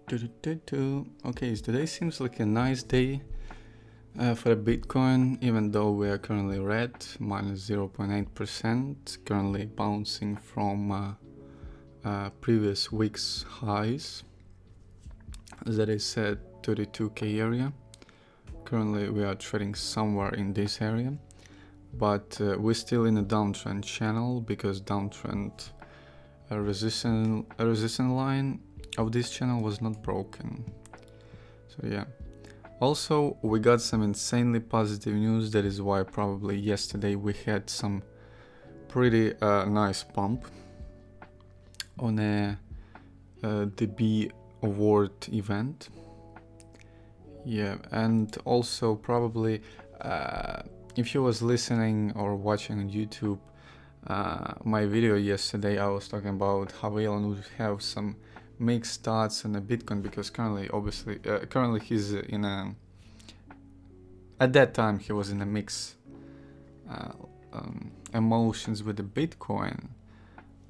Okay, so today seems like a nice day for the Bitcoin, even though we are currently red, minus 0.8%, currently bouncing from previous week's highs. That is at 32k area. Currently we are trading somewhere in this area, but we're still in a downtrend channel because downtrend resistance line of this channel was not broken. So yeah. Also, we got some insanely positive news. That is why probably yesterday we had some pretty nice pump on a DB award event. Yeah, and also probably if you was listening or watching on YouTube my video yesterday, I was talking about how Elon would have some mixed thoughts on the Bitcoin, because currently he's in a, at that time he was in a mix emotions with the Bitcoin,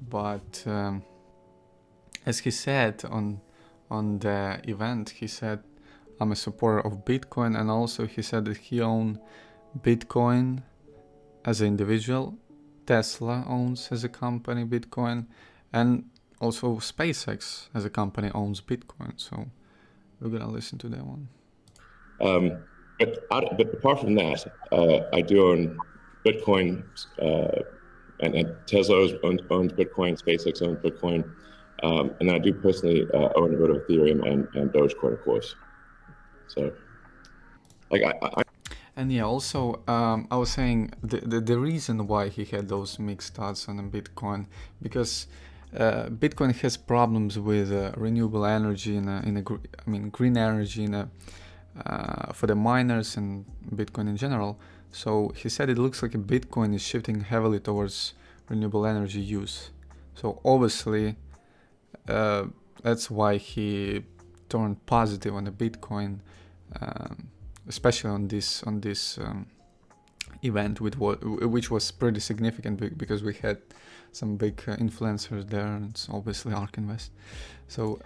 but as he said on the event, he said, I'm a supporter of Bitcoin, and also he said that he owns Bitcoin as an individual, Tesla owns as a company Bitcoin, and also SpaceX as a company owns Bitcoin. So we're gonna listen to that one. But apart from that, I do own Bitcoin, and Tesla owns Bitcoin, SpaceX owns Bitcoin, and I do personally own a bit of Ethereum and Dogecoin, of course. So, like And yeah, also I was saying the reason why he had those mixed thoughts on Bitcoin, because Bitcoin has problems with renewable energy green energy for the miners and Bitcoin in general. So he said it looks like a Bitcoin is shifting heavily towards renewable energy use. So obviously that's why he turned positive on the Bitcoin, especially on this event which was pretty significant because we had some big influencers there, and it's obviously ARK Invest. So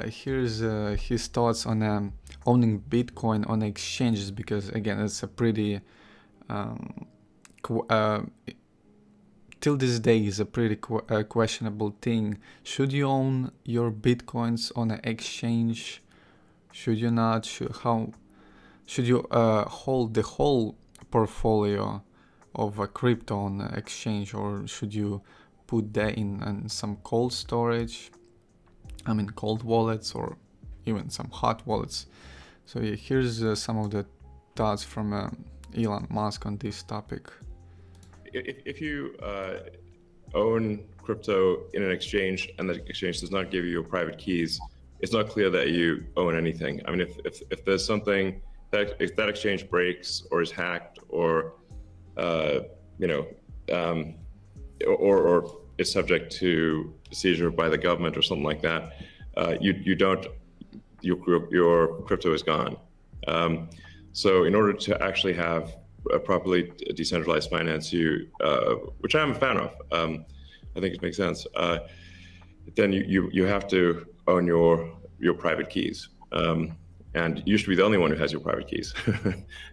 here's his thoughts on owning Bitcoin on exchanges, because again it's a pretty till this day is a pretty questionable thing. Should you own your Bitcoins on an exchange? Should you not? Should you hold the whole portfolio of a crypto on an exchange, or should you put that in some cold storage? Cold wallets, or even some hot wallets. So yeah, here's some of the thoughts from Elon Musk on this topic. If you own crypto in an exchange and the exchange does not give you your private keys, it's not clear that you own anything. I mean, if there's something that, if that exchange breaks or is hacked or or is subject to seizure by the government or something like that, your crypto is gone. So in order to actually have a properly decentralized finance, which I'm a fan of, I think it makes sense. Then you have to own your private keys, and you should be the only one who has your private keys.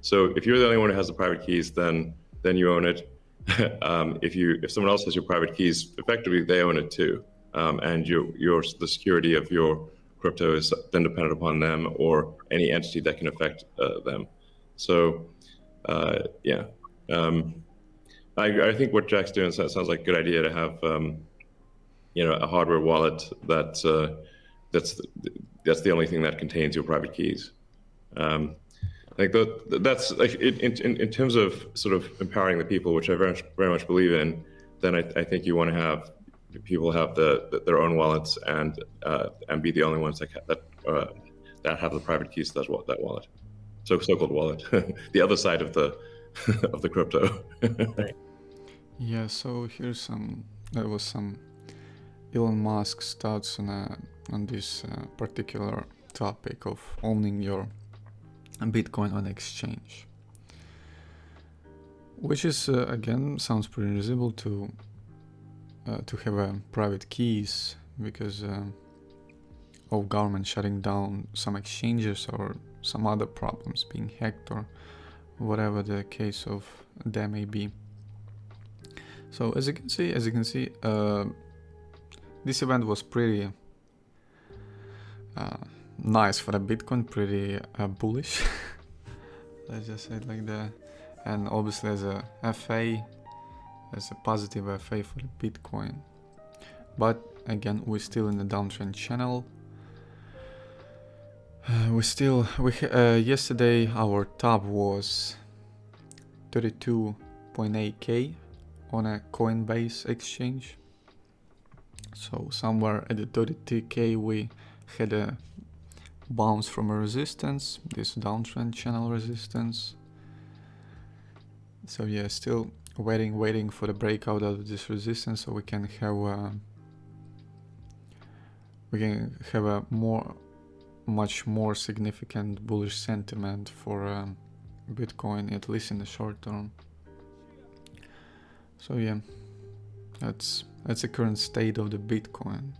So if you're the only one who has the private keys, then you own it. If someone else has your private keys, effectively they own it too, and the security of your crypto is then dependent upon them or any entity that can affect them. So I think what Jack's doing sounds like a good idea to have a hardware wallet that's the only thing that contains your private keys. I think that's like in terms of sort of empowering the people, which I very much believe in. Then I think you want to have people have their own wallets and be the only ones that have the private keys to that wallet, so-called wallet, the other side of the of the crypto. Yeah. So there was some Elon Musk's thoughts on this particular topic of owning your Bitcoin on exchange, which is again sounds pretty reasonable to have private keys, because of government shutting down some exchanges or some other problems being hacked or whatever the case of there may be. So as you can see, this event was pretty nice for the Bitcoin, pretty bullish. Let's just say it like that. And obviously as a FA, as a positive FA for the Bitcoin. But again, we're still in the downtrend channel. Yesterday our top was 32.8k on a Coinbase exchange. So somewhere at the 32k we had a bounce from a resistance, this downtrend channel resistance. So yeah, still waiting for the breakout of this resistance so we can have a much more significant bullish sentiment for Bitcoin, at least in the short term. So yeah, that's the current state of the Bitcoin.